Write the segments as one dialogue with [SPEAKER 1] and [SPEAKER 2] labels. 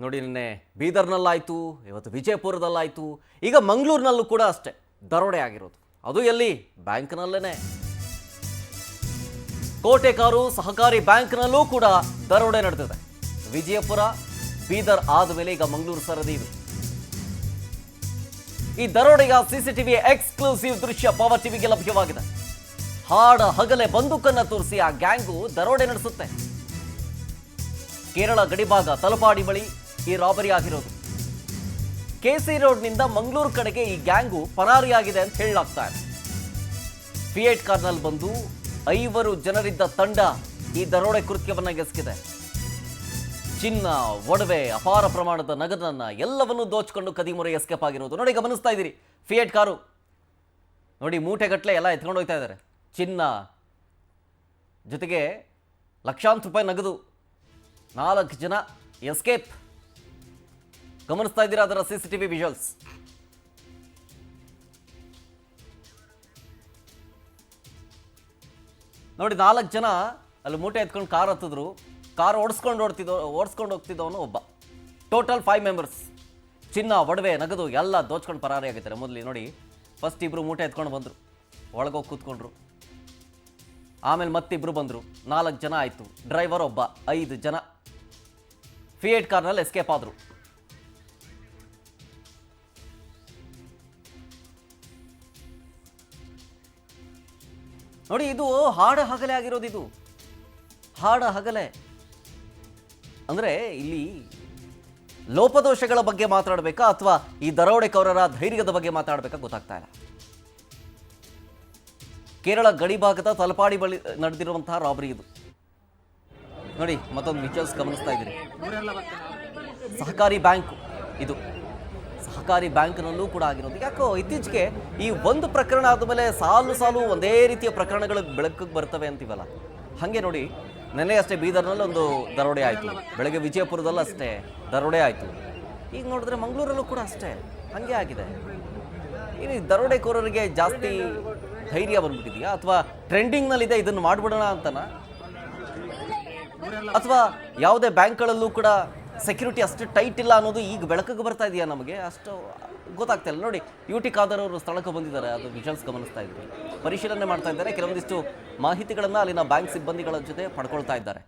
[SPEAKER 1] ನೋಡಿ ನಿನ್ನೆ ಬೀದರ್ನಲ್ಲಾಯಿತು, ಇವತ್ತು ವಿಜಯಪುರದಲ್ಲಾಯಿತು, ಈಗ ಮಂಗಳೂರಿನಲ್ಲೂ ಕೂಡ ಅಷ್ಟೇ ದರೋಡೆ ಆಗಿರೋದು. ಅದು ಎಲ್ಲಿ? ಬ್ಯಾಂಕ್ನಲ್ಲೇ. ಕೋಟೆಕಾರು ಸಹಕಾರಿ ಬ್ಯಾಂಕ್ನಲ್ಲೂ ಕೂಡ ದರೋಡೆ ನಡೆದಿದೆ. ವಿಜಯಪುರ, ಬೀದರ್ ಆದಮೇಲೆ ಈಗ ಮಂಗಳೂರು ಸರದಿ ಇದು. ಈ ದರೋಡೆಯ ಸಿಸಿಟಿವಿ ಎಕ್ಸ್ಕ್ಲೂಸಿವ್ ದೃಶ್ಯ ಪವರ್ ಟಿವಿಗೆ ಲಭ್ಯವಾಗಿದೆ. ಹಾಡ ಹಗಲೇ ಬಂದೂಕನ್ನ ತೋರಿಸಿ ಆ ಗ್ಯಾಂಗು ದರೋಡೆ ನಡೆಸುತ್ತೆ. ಕೇರಳ ಗಡಿಭಾಗ ತಲಪಾಡಿ ಬಳಿ ಈ ರಾಬರಿ ಆಗಿರೋದು. ಕೆಸಿ ರೋಡ್ನಿಂದ ಮಂಗಳೂರು ಕಡೆಗೆ ಈ ಗ್ಯಾಂಗು ಪರಾರಿಯಾಗಿದೆ ಅಂತ ಹೇಳಲಾಗ್ತಾ ಇದೆ. ಫಿಯೇಟ್ ಕಾರ್ನಲ್ಲಿ ಬಂದು 5 ಜನರಿದ್ದ ತಂಡ ಈ ದರೋಡೆ ಕೃತ್ಯವನ್ನ ಎಸಗಿದೆ. ಚಿನ್ನ, ಒಡವೆ, ಅಪಾರ ಪ್ರಮಾಣದ ನಗದನ್ನ ಎಲ್ಲವನ್ನೂ ದೋಚಿಕೊಂಡು ಕದಿಮುರೆ ಎಸ್ಕೇಪ್ ಆಗಿರೋದು. ನೋಡಿ, ಗಮನಿಸ್ತಾ ಇದ್ದೀರಿ ಫಿಯೇಟ್ ಕಾರು. ನೋಡಿ, ಮೂಟೆಗಟ್ಟಲೆ ಎಲ್ಲ ಎತ್ಕೊಂಡು ಹೋಗ್ತಾ ಇದ್ದಾರೆ. ಚಿನ್ನ ಜೊತೆಗೆ ಲಕ್ಷಾಂತರ ರೂಪಾಯಿ ನಗದು. 4 ಜನ ಎಸ್ಕೇಪ್. ಗಮನಿಸ್ತಾ ಇದ್ದೀರಾ ಅದರ ಸಿಸಿಟಿವಿ ವಿಜುವಲ್ಸ್. ನೋಡಿ, 4 ಜನ ಅಲ್ಲಿ ಮೂಟೆ ಎತ್ಕೊಂಡು ಕಾರ್ ಹತ್ತಿದ್ರು. ಕಾರ್ ಓಡಿಸ್ಕೊಂಡು ಹೋಗ್ತಿದ್ದವನು ಒಬ್ಬ. Total 5 members. ಚಿನ್ನ, ಒಡವೆ, ನಗದು ಎಲ್ಲ ದೋಚ್ಕೊಂಡು ಪರಾರಿ ಆಗಿದ್ದಾರೆ. ಮೊದಲು ನೋಡಿ, ಫಸ್ಟ್ ಇಬ್ಬರು ಮೂಟೆ ಎತ್ಕೊಂಡು ಬಂದರು, ಒಳಗೋಗಿ ಕೂತ್ಕೊಂಡ್ರು. ಆಮೇಲೆ ಮತ್ತಿಬ್ಬರು ಬಂದರು, 4 ಜನ ಆಯಿತು. ಡ್ರೈವರ್ ಒಬ್ಬ, 5 ಜನ ಫಿಯೇಟ್ ಕಾರ್ನಲ್ಲಿ ಎಸ್ಕೇಪ್ ಆದರು. ನೋಡಿ, ಇದು ಹಾಡ ಹಗಲೇ ಆಗಿರೋದು. ಇದು ಹಾಡ ಹಗಲೇ ಅಂದರೆ ಇಲ್ಲಿ ಲೋಪದೋಷಗಳ ಬಗ್ಗೆ ಮಾತಾಡಬೇಕಾ ಅಥವಾ ಈ ದರೋಡೆಕೋರರ ಧೈರ್ಯದ ಬಗ್ಗೆ ಮಾತಾಡಬೇಕಾ ಗೊತ್ತಾಗ್ತಾ ಇಲ್ಲ. ಕೇರಳ ಗಡಿಭಾಗದ ತಲಪಾಡಿ ಬಳಿ ನಡೆದಿರುವಂತಹ ರಾಬರಿ ಇದು. ನೋಡಿ, ಮತ್ತೊಂದು ವಿಜುವಲ್ಸ್ ಗಮನಿಸ್ತಾ ಇದ್ದೀರಿ. ಸಹಕಾರಿ ಬ್ಯಾಂಕ್ ಇದು. ಸಹಕಾರಿ ಬ್ಯಾಂಕ್ನಲ್ಲೂ ಕೂಡ ಆಗಿರೋದು. ಯಾಕೋ ಇತ್ತೀಚೆಗೆ ಈ ಒಂದು ಪ್ರಕರಣ ಆದಮೇಲೆ ಸಾಲು ಒಂದೇ ರೀತಿಯ ಪ್ರಕರಣಗಳು ಬೆಳಕಿಗೆ ಬರ್ತವೆ ಅಂತೀವಲ್ಲ, ಹಾಗೆ ನೋಡಿ, ನೆನ್ನೆ ಅಷ್ಟೇ ಬೀದರ್ನಲ್ಲಿ ಒಂದು ದರೋಡೆ ಆಯಿತು, ಬೆಳಗ್ಗೆ ವಿಜಯಪುರದಲ್ಲೂ ಅಷ್ಟೇ ದರೋಡೆ ಆಯಿತು. ಈಗ ನೋಡಿದ್ರೆ ಮಂಗಳೂರಲ್ಲೂ ಕೂಡ ಅಷ್ಟೇ ಹಾಗೆ ಆಗಿದೆ. ಈ ದರೋಡೆಕೋರರಿಗೆ ಜಾಸ್ತಿ ಧೈರ್ಯ ಬಂದ್ಬಿಟ್ಟಿದೆಯಾ ಅಥವಾ ಟ್ರೆಂಡಿಂಗ್ನಲ್ಲಿದೆ ಇದನ್ನು ಮಾಡಿಬಿಡೋಣ ಅಂತನಾ, ಅಥವಾ ಯಾವುದೇ ಬ್ಯಾಂಕ್ಗಳಲ್ಲೂ ಕೂಡ ಸೆಕ್ಯೂರಿಟಿ ಅಷ್ಟು ಟೈಟ್ ಇಲ್ಲ ಅನ್ನೋದು ಈಗ ಬೆಳಕಿಗೆ ಬರ್ತಾ ಇದೆಯಾ ನಮಗೆ? ಅಷ್ಟು ಗೊತ್ತಾಗ್ತಾ ಇಲ್ಲ. ನೋಡಿ, ಯುಟಿ ಖಾದರ್ ಅವರು ಸ್ಥಳಕ್ಕೆ ಬಂದಿದ್ದಾರೆ, ಅದು ವಿಜುವಲ್ಸ್ ಗಮನಿಸ್ತಾ ಇದ್ವಿ. ಪರಿಶೀಲನೆ ಮಾಡ್ತಾ ಇದ್ದಾರೆ, ಕೆಲವೊಂದಿಷ್ಟು ಮಾಹಿತಿಗಳನ್ನು ಅಲ್ಲಿನ ಬ್ಯಾಂಕ್ ಸಿಬ್ಬಂದಿಗಳ ಜೊತೆ ಪಡ್ಕೊಳ್ತಾ ಇದ್ದಾರೆ.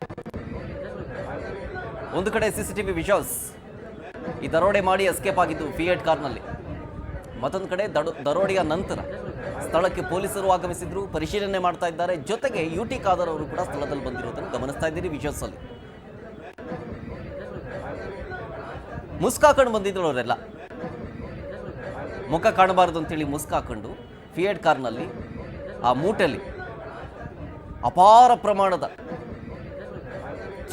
[SPEAKER 1] ಒಂದು ಕಡೆ ಸಿಸಿಟಿವಿ ವಿಜುವಲ್ಸ್, ಈ ದರೋಡೆ ಮಾಡಿ ಎಸ್ಕೇಪ್ ಆಗಿದ್ದು ಫಿಯೇಟ್ ಕಾರ್ನಲ್ಲಿ. ಮತ್ತೊಂದು ಕಡೆ ದರೋಡೆಯ ನಂತರ ಸ್ಥಳಕ್ಕೆ ಪೊಲೀಸರು ಆಗಮಿಸಿದ್ರು, ಪರಿಶೀಲನೆ ಮಾಡ್ತಾ ಇದ್ದಾರೆ. ಜೊತೆಗೆ ಯುಟಿ ಖಾದರ್ ಅವರು ಕೂಡ ಸ್ಥಳದಲ್ಲಿ ಬಂದಿರೋದನ್ನು ಗಮನಿಸ್ತಾ ಇದ್ದೀರಿ ವಿಜುವಲ್ಸ್ ಅಲ್ಲಿ. ಮುಸ್ಕಾಕೊಂಡು ಬಂದಿದ್ರು ಅವರೆಲ್ಲ, ಮುಖ ಕಾಣಬಾರದು ಅಂತೇಳಿ ಮುಸ್ಕಾಕೊಂಡು ಫಿಯೇಟ್ ಕಾರ್ನಲ್ಲಿ ಆ ಮೂಟೆಯಲ್ಲಿ ಅಪಾರ ಪ್ರಮಾಣದ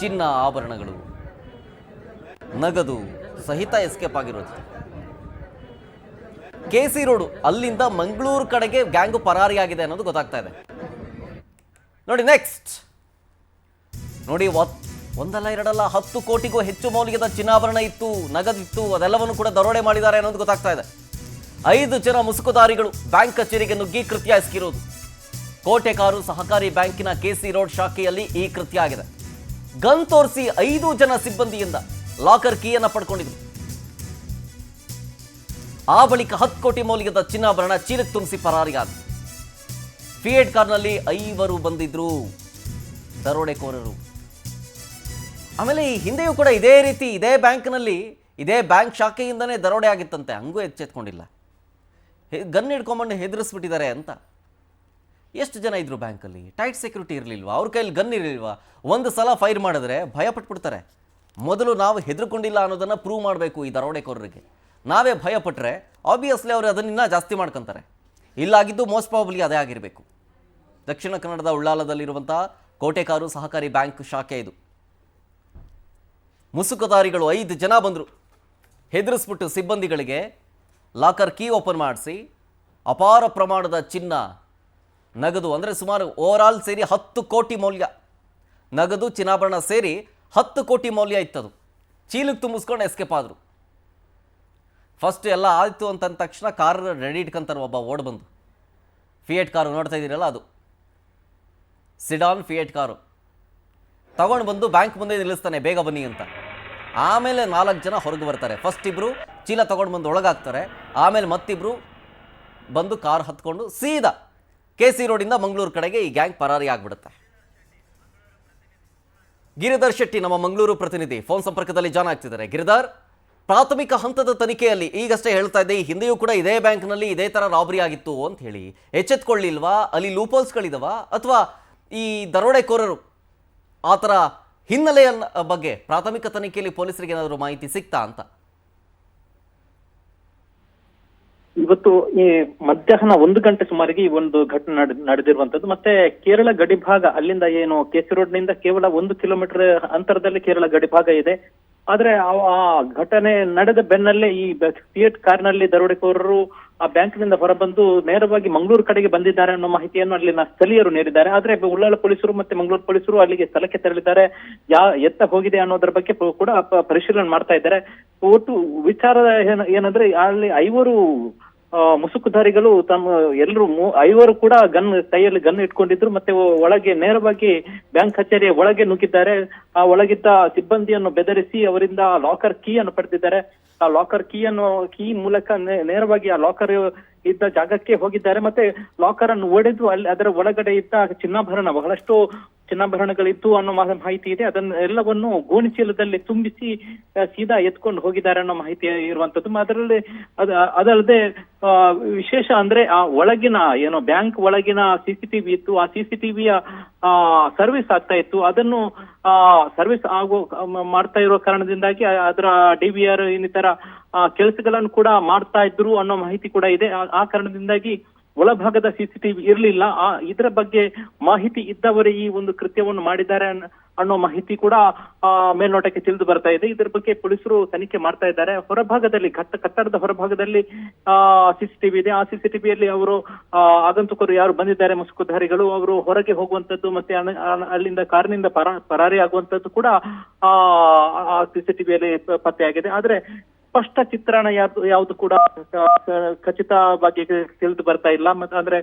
[SPEAKER 1] ಚಿನ್ನ, ಆಭರಣಗಳು, ನಗದು ಸಹಿತ ಎಸ್ಕೇಪ್ ಆಗಿರೋದು. ಕೆಸಿ ರೋಡು ಅಲ್ಲಿಂದ ಮಂಗಳೂರು ಕಡೆಗೆ ಗ್ಯಾಂಗು ಪರಾರಿಯಾಗಿದೆ ಅನ್ನೋದು ಗೊತ್ತಾಗ್ತಾ ಇದೆ. ನೋಡಿ, ನೆಕ್ಸ್ಟ್ ನೋಡಿ, ಒಂದಲ್ಲ ಎರಡಲ್ಲ 10 ಕೋಟಿಗೂ ಹೆಚ್ಚು ಮೌಲ್ಯದ ಚಿನ್ನಾಭರಣ ಇತ್ತು, ನಗದಿತ್ತು, ಅದೆಲ್ಲವನ್ನು ಕೂಡ ದರೋಡೆ ಮಾಡಿದ್ದಾರೆ ಅನ್ನೋದು ಗೊತ್ತಾಗ್ತಾ ಇದೆ. 5 ಜನ ಮುಸುಕುದಾರಿಗಳು ಬ್ಯಾಂಕ್ ಕಚೇರಿಗೆ ನುಗ್ಗಿ ಕೃತ್ಯ ಎಸಗಿರೋದು. ಕೋಟೆಕಾರು ಸಹಕಾರಿ ಬ್ಯಾಂಕಿನ ಕೆಸಿ ರೋಡ್ ಶಾಖೆಯಲ್ಲಿ ಈ ಕೃತ್ಯ ಆಗಿದೆ. ಗನ್ ತೋರಿಸಿ 5 ಜನ ಸಿಬ್ಬಂದಿಯಿಂದ ಲಾಕರ್ ಕೀಯನ್ನು ಪಡ್ಕೊಂಡಿದ್ರು. ಆ ಬಳಿಕ 10 ಕೋಟಿ ಮೌಲ್ಯದ ಚಿನ್ನಾಭರಣ ಚೀಲಕ್ಕೆ ತುಂಬಿಸಿ ಪರಾರಿಯಾದ. ಫಿಯೇಟ್ ಕಾರ್ನಲ್ಲಿ 5 ಬಂದಿದ್ರು ದರೋಡೆಕೋರರು. ಆಮೇಲೆ ಈ ಹಿಂದೆಯೂ ಕೂಡ ಇದೇ ರೀತಿ ಇದೇ ಬ್ಯಾಂಕ್ನಲ್ಲಿ ಇದೇ ಬ್ಯಾಂಕ್ ಶಾಖೆಯಿಂದನೇ ದರೋಡೆ ಆಗಿತ್ತಂತೆ, ಹಂಗೂ ಎಚ್ಚೆತ್ಕೊಂಡಿಲ್ಲ. ಗನ್ ಹಿಡ್ಕೊಂಬಂಡು ಹೆದರಿಸ್ಬಿಟ್ಟಿದ್ದಾರೆ ಅಂತ. ಎಷ್ಟು ಜನ ಇದ್ರು ಬ್ಯಾಂಕಲ್ಲಿ? ಟೈಟ್ ಸೆಕ್ಯೂರಿಟಿ ಇರಲಿಲ್ವಾ? ಅವ್ರ ಕೈಯಲ್ಲಿ ಗನ್ ಇರಲಿಲ್ವಾ? ಒಂದು ಸಲ ಫೈರ್ ಮಾಡಿದ್ರೆ ಭಯ ಪಟ್ಬಿಡ್ತಾರೆ. ಮೊದಲು ನಾವು ಹೆದರ್ಕೊಂಡಿಲ್ಲ ಅನ್ನೋದನ್ನು ಪ್ರೂವ್ ಮಾಡಬೇಕು ಈ ದರೋಡೆಕೋರರಿಗೆ. ನಾವೇ ಭಯ ಪಟ್ಟರೆ ಆಬ್ವಿಯಸ್ಲಿ ಅವರು ಅದನ್ನ ಜಾಸ್ತಿ ಮಾಡ್ಕೊತಾರೆ. ಇಲ್ಲಾಗಿದ್ದು ಮೋಸ್ಟ್ ಪ್ರಾಬಬ್ಲಿ ಅದೇ ಆಗಿರಬೇಕು. ದಕ್ಷಿಣ ಕನ್ನಡದ ಉಳ್ಳಾಲದಲ್ಲಿರುವಂಥ ಕೋಟೆಕಾರು ಸಹಕಾರಿ ಬ್ಯಾಂಕ್ ಶಾಖೆ ಇದು. ಮುಸುಕುದಾರಿಗಳು 5 ಜನ ಬಂದರು, ಹೆದರಿಸ್ಬಿಟ್ಟು ಸಿಬ್ಬಂದಿಗಳಿಗೆ ಲಾಕರ್ ಕೀ ಓಪನ್ ಮಾಡಿಸಿ ಅಪಾರ ಪ್ರಮಾಣದ ಚಿನ್ನ, ನಗದು ಅಂದರೆ ಸುಮಾರು ಓವರಾಲ್ ಸೇರಿ 10 ಕೋಟಿ ಮೌಲ್ಯ, ನಗದು ಚಿನ್ನಾಭರಣ ಸೇರಿ 10 ಕೋಟಿ ಮೌಲ್ಯ ಇತ್ತದು. ಚೀಲಕ್ಕೆ ತುಂಬಿಸ್ಕೊಂಡು ಎಸ್ಕೇಪ್ ಆದರು. ಫಸ್ಟ್ ಎಲ್ಲ ಆಯಿತು ಅಂತಂದ ತಕ್ಷಣ ಕಾರ್ ರೆಡಿ ಇಟ್ಕೊಂತಾರೆ, ಒಬ್ಬ ಓಡ್ ಬಂದು. ಫಿಯೇಟ್ ಕಾರು ನೋಡ್ತಾ ಇದ್ದೀರಲ್ಲ, ಅದು ಸಿಡಾನ್ ಫಿಯೇಟ್ ಕಾರು ತಗೊಂಡು ಬಂದು ಬ್ಯಾಂಕ್ ಮುಂದೆ ನಿಲ್ಲಿಸ್ತಾನೆ, ಬೇಗ ಬನ್ನಿ ಅಂತ. ಆಮೇಲೆ 4 ಜನ ಹೊರಗೆ ಬರ್ತಾರೆ. ಫಸ್ಟ್ ಇಬ್ರು ಚೀಲ ತಗೊಂಡು ಬಂದು ಒಳಗಾಗ್ತಾರೆ, ಆಮೇಲೆ ಮತ್ತಿಬ್ರು ಬಂದು ಕಾರ್ ಹತ್ಕೊಂಡು ಸೀದಾ KC ರೋಡಿಂದ ಮಂಗಳೂರು ಕಡೆಗೆ ಈ ಗ್ಯಾಂಗ್ ಪರಾರಿ ಆಗ್ಬಿಡುತ್ತೆ. ಗಿರಿಧರ್ ಶೆಟ್ಟಿ ನಮ್ಮ ಮಂಗಳೂರು ಪ್ರತಿನಿಧಿ ಫೋನ್ ಸಂಪರ್ಕದಲ್ಲಿ ಜಾಯ್ನ್ ಆಗ್ತಿದ್ದಾರೆ. ಗಿರಿಧರ್, ಪ್ರಾಥಮಿಕ ಹಂತದ ತನಿಖೆಯಲ್ಲಿ ಈಗಷ್ಟೇ ಹೇಳ್ತಾ ಇದ್ದೆ, ಈ ಹಿಂದೆಯೂ ಕೂಡ ಇದೇ ಬ್ಯಾಂಕ್ನಲ್ಲಿ ಇದೇ ತರ ರಾಬರಿ ಆಗಿತ್ತು ಅಂತ ಹೇಳಿ, ಎಚ್ಚೆತ್ಕೊಳ್ಳಿಲ್ವಾ? ಅಲ್ಲಿ ಲೂಪೋಲ್ಸ್ಗಳಿದವಾ ಅಥವಾ ಈ ದರೋಡೆಕೋರರು ಆ ಥರ ಹಿನ್ನೆಲೆಯ ಬಗ್ಗೆ ಪ್ರಾಥಮಿಕ ತನಿಖೆಯಲ್ಲಿ ಪೊಲೀಸರಿಗೆ ಏನಾದರೂ ಮಾಹಿತಿ ಸಿಗ್ತಾ ಅಂತ?
[SPEAKER 2] ಇವತ್ತು ಈ ಮಧ್ಯಾಹ್ನ 1 ಗಂಟೆ ಸುಮಾರಿಗೆ ಈ ಒಂದು ಘಟನೆ ನಡೆದಿರುವಂತದ್ದು. ಮತ್ತೆ ಕೇರಳ ಗಡಿಭಾಗ, ಅಲ್ಲಿಂದ ಏನು KC ರೋಡ್ನಿಂದ ಕೇವಲ 1 ಕಿಲೋಮೀಟರ್ ಅಂತರದಲ್ಲಿ ಕೇರಳ ಗಡಿಭಾಗ ಇದೆ. ಆದ್ರೆ ಆ ಘಟನೆ ನಡೆದ ಬೆನ್ನಲ್ಲೇ ಈ ಫಿಯಟ್ ಕಾರ್ನಲ್ಲಿ ದರೋಡೆಕೋರರು ಆ ಬ್ಯಾಂಕ್ನಿಂದ ಹೊರಬಂದು ನೇರವಾಗಿ ಮಂಗಳೂರು ಕಡೆಗೆ ಬಂದಿದ್ದಾರೆ ಅನ್ನೋ ಮಾಹಿತಿಯನ್ನು ಅಲ್ಲಿನ ಸ್ಥಳೀಯರು ನೀಡಿದ್ದಾರೆ. ಆದ್ರೆ ಉಳ್ಳಾಲ ಪೊಲೀಸರು ಮತ್ತೆ ಮಂಗಳೂರು ಪೊಲೀಸರು ಅಲ್ಲಿಗೆ ಸ್ಥಳಕ್ಕೆ ತೆರಳಿದ್ದಾರೆ. ಎತ್ತ ಹೋಗಿದೆ ಅನ್ನೋದ್ರ ಬಗ್ಗೆ ಕೂಡ ಪರಿಶೀಲನೆ ಮಾಡ್ತಾ ಇದ್ದಾರೆ. ಒಟ್ಟು ವಿಚಾರ ಏನಂದ್ರೆ ಅಲ್ಲಿ 5 ಮುಸುಕುಧಾರಿಗಳು ಎಲ್ಲರೂ 5 ಕೂಡ ಕೈಯಲ್ಲಿ ಗನ್ ಇಟ್ಕೊಂಡಿದ್ರು. ಮತ್ತೆ ಒಳಗೆ ನೇರವಾಗಿ ಬ್ಯಾಂಕ್ ಕಚೇರಿಯ ಒಳಗೆ ನುಗ್ಗಿದ್ದಾರೆ. ಆ ಒಳಗಿದ್ದ ಸಿಬ್ಬಂದಿಯನ್ನು ಬೆದರಿಸಿ ಅವರಿಂದ ಲಾಕರ್ ಕೀ ಅನ್ನು ಪಡೆದಿದ್ದಾರೆ. ಆ ಲಾಕರ್ ಕೀ ಮೂಲಕ ನೇರವಾಗಿ ಆ ಲಾಕರ್ ಇದ್ದ ಜಾಗಕ್ಕೆ ಹೋಗಿದ್ದಾರೆ. ಮತ್ತೆ ಲಾಕರ್ ಅನ್ನು ಒಡೆದು ಅಲ್ಲಿ ಅದರ ಒಳಗಡೆ ಇದ್ದ ಬಹಳಷ್ಟು ಚಿನ್ನಾಭರಣಗಳಿತ್ತು ಅನ್ನೋ ಮಾಹಿತಿ ಇದೆ. ಅದನ್ನ ಎಲ್ಲವನ್ನು ಗೋಣಿಚೀಲದಲ್ಲಿ ತುಂಬಿಸಿ ಸೀದಾ ಎತ್ಕೊಂಡು ಹೋಗಿದ್ದಾರೆ ಅನ್ನೋ ಮಾಹಿತಿ ಇರುವಂತದ್ದು. ಅದಲ್ಲದೆ ವಿಶೇಷ ಅಂದ್ರೆ ಆ ಒಳಗಿನ ಏನು ಬ್ಯಾಂಕ್ ಒಳಗಿನ CCTV ಇತ್ತು, ಆ CCTVಯ ಸರ್ವಿಸ್ ಆಗ್ತಾ ಇತ್ತು. ಅದನ್ನು ಸರ್ವಿಸ್ ಮಾಡ್ತಾ ಇರೋ ಕಾರಣದಿಂದಾಗಿ ಅದರ DVR ಇನ್ನಿತರ ಕೆಲಸಗಳನ್ನು ಕೂಡ ಮಾಡ್ತಾ ಇದ್ರು ಅನ್ನೋ ಮಾಹಿತಿ ಕೂಡ ಇದೆ. ಆ ಕಾರಣದಿಂದಾಗಿ ಒಳಭಾಗದ CCTV ಇರಲಿಲ್ಲ. ಇದರ ಬಗ್ಗೆ ಮಾಹಿತಿ ಇದ್ದವರೇ ಈ ಒಂದು ಕೃತ್ಯವನ್ನು ಮಾಡಿದ್ದಾರೆ ಅನ್ನೋ ಮಾಹಿತಿ ಕೂಡ ಮೇಲ್ನೋಟಕ್ಕೆ ತಿಳಿದು ಬರ್ತಾ ಇದೆ. ಇದರ ಬಗ್ಗೆ ಪೊಲೀಸರು ತನಿಖೆ ಮಾಡ್ತಾ ಇದ್ದಾರೆ. ಹೊರಭಾಗದಲ್ಲಿ ಕಟ್ಟಡದ ಹೊರಭಾಗದಲ್ಲಿ CCTV ಇದೆ. ಆ CCTVಯಲ್ಲಿ ಅವರು ಆಗಂತುಕರು ಯಾರು ಬಂದಿದ್ದಾರೆ ಮುಸುಕುಧಾರಿಗಳು, ಅವರು ಹೊರಗೆ ಹೋಗುವಂತದ್ದು ಮತ್ತೆ ಅಲ್ಲಿಂದ ಕಾರಿನಿಂದ ಪರಾರಿ ಆಗುವಂತದ್ದು ಕೂಡ ಆ CCTVಯಲ್ಲಿ ಪತ್ತೆಯಾಗಿದೆ. ಆದ್ರೆ ಸ್ಪಷ್ಟ ಚಿತ್ರಣ ಯಾವುದು ಕೂಡ ಖಚಿತವಾಗಿ ತಿಳಿದು ಬರ್ತಾ ಇಲ್ಲ. ಮತ್ತೆ ಅಂದ್ರೆ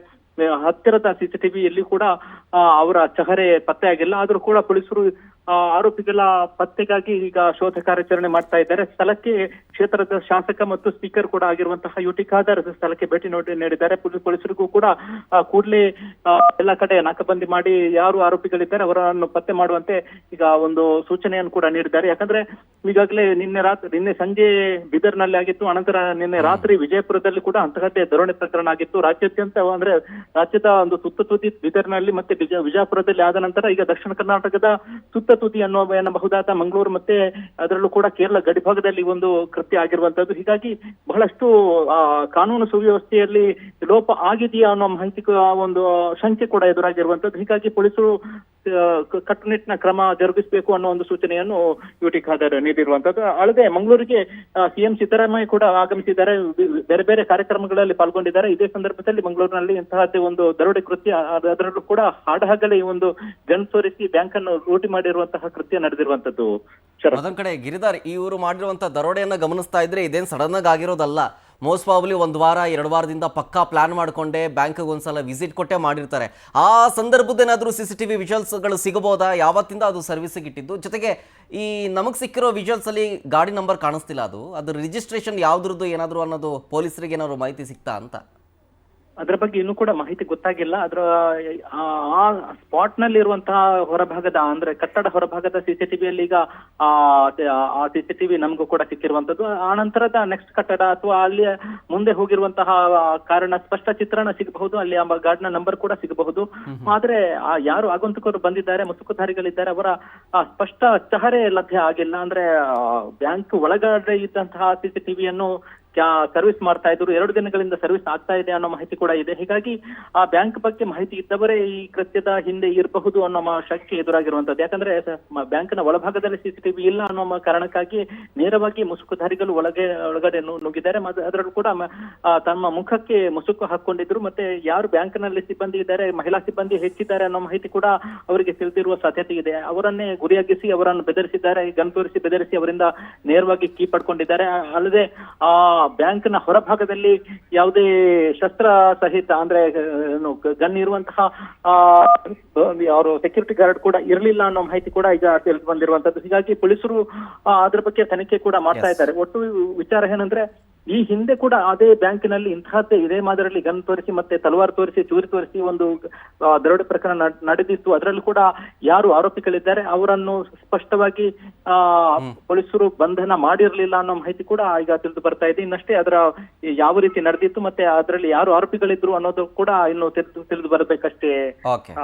[SPEAKER 2] ಹತ್ತಿರದ CCTVಯಲ್ಲಿ ಕೂಡ ಅವರ ಚಹರೆ ಪತ್ತೆ ಆಗಿಲ್ಲ. ಆದ್ರೂ ಕೂಡ ಪೊಲೀಸರು ಆರೋಪಿಗಳ ಪತ್ತೆಗಾಗಿ ಈಗ ಶೋಧ ಕಾರ್ಯಾಚರಣೆ ಮಾಡ್ತಾ ಇದ್ದಾರೆ. ಸ್ಥಳಕ್ಕೆ ಕ್ಷೇತ್ರದ ಶಾಸಕ ಮತ್ತು ಸ್ಪೀಕರ್ ಕೂಡ ಆಗಿರುವಂತಹ UT ಖಾದರ್ ಸ್ಥಳಕ್ಕೆ ಭೇಟಿ ನೀಡಿದ್ದಾರೆ. ಪೊಲೀಸರಿಗೂ ಕೂಡ ಕೂಡಲೇ ಎಲ್ಲ ಕಡೆ ನಾಕಬಂದಿ ಮಾಡಿ ಯಾರು ಆರೋಪಿಗಳಿದ್ದಾರೆ ಅವರನ್ನು ಪತ್ತೆ ಮಾಡುವಂತೆ ಈಗ ಒಂದು ಸೂಚನೆಯನ್ನು ಕೂಡ ನೀಡಿದ್ದಾರೆ. ಯಾಕಂದ್ರೆ ಈಗಾಗಲೇ ನಿನ್ನೆ ಸಂಜೆ ಬೀದರ್ನಲ್ಲಿ ಆಗಿತ್ತು, ಅನಂತರ ನಿನ್ನೆ ರಾತ್ರಿ ವಿಜಯಪುರದಲ್ಲಿ ಕೂಡ ಅಂತಹದ್ದೇ ದರೋಡೆ ಪ್ರಕರಣ ಆಗಿತ್ತು. ರಾಜ್ಯಾದ್ಯಂತ ಅಂದ್ರೆ ರಾಜ್ಯದ ಒಂದು ತುತ್ತತುದಿ ಬೀದರ್ನಲ್ಲಿ ಮತ್ತೆ ವಿಜಯಪುರದಲ್ಲಿ ಆದ ನಂತರ ಈಗ ದಕ್ಷಿಣ ಕರ್ನಾಟಕದ ತುತ್ತತುದಿ ಎನ್ನಬಹುದಾದ ಮಂಗಳೂರು ಮತ್ತೆ ಅದರಲ್ಲೂ ಕೂಡ ಕೇರಳ ಗಡಿಭಾಗದಲ್ಲಿ ಒಂದು ಕೃತ್ಯ ಆಗಿರುವಂತದ್ದು. ಹೀಗಾಗಿ ಬಹಳಷ್ಟು ಕಾನೂನು ಸುವ್ಯವಸ್ಥೆಯಲ್ಲಿ ಲೋಪ ಆಗಿದೆಯಾ ಅನ್ನೋ ಮಾಹಿತಿ ಒಂದು ಶಂಕೆ ಕೂಡ ಎದುರಾಗಿರುವಂತದ್ದು. ಹೀಗಾಗಿ ಪೊಲೀಸರು ಕಟ್ಟುನಿಟ್ಟಿನ ಕ್ರಮ ಜರುಗಿಸಬೇಕು ಅನ್ನೋ ಒಂದು ಸೂಚನೆಯನ್ನು UT ಖಾದರ್ ನೀಡಿರುವಂತದ್ದು. ಅಲ್ಲದೆ ಮಂಗಳೂರಿಗೆ CM ಸಿದ್ದರಾಮಯ್ಯ ಕೂಡ ಆಗಮಿಸಿದ್ದಾರೆ. ಬೇರೆ ಬೇರೆ ಕಾರ್ಯಕ್ರಮಗಳಲ್ಲಿ ಪಾಲ್ಗೊಂಡಿದ್ದಾರೆ. ಇದೇ ಸಂದರ್ಭದಲ್ಲಿ ಮಂಗಳೂರಿನಲ್ಲಿ ಇಂತಹದ್ದೇ ಒಂದು ದರೋಡೆ ಕೃತ್ಯ, ಅದರಲ್ಲೂ ಕೂಡ ಹಾಡಹಗಲೇ ಈ ಒಂದು ಗನ್ ತೋರಿಸಿ ಬ್ಯಾಂಕ್ ಅನ್ನು ಲೂಟಿ ಮಾಡಿರುವಂತಹ ಕೃತ್ಯ ನಡೆದಿರುವಂತದ್ದು.
[SPEAKER 1] ಅದೊಂದ್ ಕಡೆ ಗಿರಿಧರ್, ಇವರು ಮಾಡಿರುವಂತಹ ದರೋಡೆಯನ್ನ ಗಮನಿಸ್ತಾ ಇದ್ರೆ ಇದೇನ್ ಸಡನ್ ಆಗಿ ಆಗಿರೋದಲ್ಲ. ಮೋಸ್ಟ್ ಪ್ರಾಬಬ್ಲಿ 1 ವಾರ 2 ವಾರದಿಂದ ಪಕ್ಕಾ ಪ್ಲಾನ್ ಮಾಡ್ಕೊಂಡೆ ಬ್ಯಾಂಕ್ಗೆ ಒಂದ್ಸಲ ವಿಸಿಟ್ ಕೊಟ್ಟೆ ಮಾಡಿರ್ತಾರೆ. ಆ ಸಂದರ್ಭದ್ದೇನಾದ್ರೂ CCTV ವಿಜುವಲ್ಸ್ಗಳು ಸಿಗಬಹುದಾ? ಯಾವತ್ತಿಂದ ಅದು ಸರ್ವಿಸ್ಗೆ ಇಟ್ಟಿದ್ದು? ಜೊತೆಗೆ ಈ ನಮಗೆ ಸಿಕ್ಕಿರೋ ವಿಜುವಲ್ಸ್ ಅಲ್ಲಿ ಗಾಡಿ ನಂಬರ್ ಕಾಣಿಸ್ತಿಲ್ಲ, ಅದು ರಿಜಿಸ್ಟ್ರೇಷನ್ ಯಾವ್ದ್ರದ್ದು ಏನಾದ್ರು ಅನ್ನೋದು ಪೊಲೀಸರಿಗೆ ಏನಾದ್ರು ಮಾಹಿತಿ ಸಿಗ್ತಾ ಅಂತ?
[SPEAKER 2] ಅದರ ಬಗ್ಗೆ ಇನ್ನೂ ಕೂಡ ಮಾಹಿತಿ ಗೊತ್ತಾಗಿಲ್ಲ. ಅದರ ಆ ಸ್ಪಾಟ್ ನಲ್ಲಿ ಇರುವಂತಹ ಹೊರಭಾಗದ ಅಂದ್ರೆ ಕಟ್ಟಡ ಹೊರಭಾಗದ CCTVಯಲ್ಲಿ ಈಗ ಆ CCTV ನಮಗೂ ಕೂಡ ಸಿಕ್ಕಿರುವಂತದ್ದು. ಆ ನಂತರದ ನೆಕ್ಸ್ಟ್ ಕಟ್ಟಡ ಅಥವಾ ಅಲ್ಲಿ ಮುಂದೆ ಹೋಗಿರುವಂತಹ ಕಾರಣ ಸ್ಪಷ್ಟ ಚಿತ್ರಣ ಸಿಗಬಹುದು, ಅಲ್ಲಿ ಆ ಗಾರ್ಡ್ನ ನಂಬರ್ ಕೂಡ ಸಿಗಬಹುದು. ಆದ್ರೆ ಯಾರು ಆಗಂತುಕರು ಬಂದಿದ್ದಾರೆ, ಮುಸುಕುಧಾರಿಗಳಿದ್ದಾರೆ, ಅವರ ಸ್ಪಷ್ಟ ಚಹರೆ ಲಭ್ಯ ಆಗಿಲ್ಲ. ಅಂದ್ರೆ ಬ್ಯಾಂಕ್ ಒಳಗಡೆ ಇದ್ದಂತಹ CCTVಯನ್ನು ಸರ್ವಿಸ್ ಮಾಡ್ತಾ ಇದ್ರು, 2 ದಿನಗಳಿಂದ ಸರ್ವಿಸ್ ಆಗ್ತಾ ಇದೆ ಅನ್ನೋ ಮಾಹಿತಿ ಕೂಡ ಇದೆ. ಹೀಗಾಗಿ ಆ ಬ್ಯಾಂಕ್ ಬಗ್ಗೆ ಮಾಹಿತಿ ಇದ್ದವರೇ ಈ ಕೃತ್ಯದ ಹಿಂದೆ ಇರಬಹುದು ಅನ್ನೋ ಶಂಕೆ ಎದುರಾಗಿರುವಂತದ್ದು. ಯಾಕಂದ್ರೆ ಬ್ಯಾಂಕ್ನ ಒಳಭಾಗದಲ್ಲಿ CCTV ಇಲ್ಲ ಅನ್ನೋ ಕಾರಣಕ್ಕಾಗಿ ನೇರವಾಗಿ ಮುಸುಕುಧಾರಿಗಳು ಒಳಗಡೆ ನುಗ್ಗಿದ್ದಾರೆ. ಅದರಲ್ಲೂ ಕೂಡ ತಮ್ಮ ಮುಖಕ್ಕೆ ಮುಸುಕು ಹಾಕೊಂಡಿದ್ರು. ಮತ್ತೆ ಯಾರು ಬ್ಯಾಂಕ್ನಲ್ಲಿ ಸಿಬ್ಬಂದಿ ಇದ್ದಾರೆ, ಮಹಿಳಾ ಸಿಬ್ಬಂದಿ ಹೆಚ್ಚಿದ್ದಾರೆ ಅನ್ನೋ ಮಾಹಿತಿ ಕೂಡ ಅವರಿಗೆ ತಿಳಿದಿರುವ ಸಾಧ್ಯತೆ ಇದೆ. ಅವರನ್ನೇ ಗುರಿಯಾಗಿಸಿ ಅವರನ್ನು ಬೆದರಿಸಿದ್ದಾರೆ, ಗನ್ ತೋರಿಸಿ ಬೆದರಿಸಿ ಅವರಿಂದ ನೇರವಾಗಿ ಕೀ ಪಡ್ಕೊಂಡಿದ್ದಾರೆ. ಅಲ್ಲದೆ ಬ್ಯಾಂಕ್ನ ಹೊರಭಾಗದಲ್ಲಿ ಯಾವುದೇ ಶಸ್ತ್ರ ಸಹಿತ ಅಂದ್ರೆ ಗನ್ ಇರುವಂತಹ ಅವರು ಸೆಕ್ಯೂರಿಟಿ ಗಾರ್ಡ್ ಕೂಡ ಇರಲಿಲ್ಲ ಅನ್ನೋ ಮಾಹಿತಿ ಕೂಡ ಈಗ ತಿಳಿದು ಬಂದಿರುವಂತದ್ದು. ಹೀಗಾಗಿ ಪೊಲೀಸರು ಅದ್ರ ಬಗ್ಗೆ ತನಿಖೆ ಕೂಡ ಮಾಡ್ತಾ ಇದ್ದಾರೆ. ಒಟ್ಟು ವಿಚಾರ ಏನಂದ್ರೆ ಈ ಹಿಂದೆ ಕೂಡ ಅದೇ ಬ್ಯಾಂಕಿನಲ್ಲಿ ಇಂತಹದ್ದೇ ಇದೇ ಮಾದರಿಯಲ್ಲಿ ಗನ್ ತೋರಿಸಿ ಮತ್ತೆ ತಲವಾರು ತೋರಿಸಿ ಚೂರಿ ತೋರಿಸಿ ಒಂದು ದರೋಡೆ ಪ್ರಕರಣ ನಡೆದಿತ್ತು. ಅದರಲ್ಲೂ ಕೂಡ ಯಾರು ಆರೋಪಿಗಳಿದ್ದಾರೆ ಅವರನ್ನು ಸ್ಪಷ್ಟವಾಗಿ ಪೊಲೀಸರು ಬಂಧನ ಮಾಡಿರ್ಲಿಲ್ಲ ಅನ್ನೋ ಮಾಹಿತಿ ಕೂಡ ಈಗ ತಿಳಿದು ಬರ್ತಾ ಇದೆ. ಇನ್ನಷ್ಟೇ ಅದರ ಯಾವ ರೀತಿ ನಡೆದಿತ್ತು ಮತ್ತೆ ಅದರಲ್ಲಿ ಯಾರು ಆರೋಪಿಗಳಿದ್ರು ಅನ್ನೋದು ಕೂಡ ಇನ್ನು ತಿಳಿದು ಬರಬೇಕಷ್ಟೇ.
[SPEAKER 1] Okay,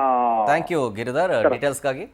[SPEAKER 1] thank you Giridhar ಡೀಟೇಲ್ಸ್ಗಾಗಿ.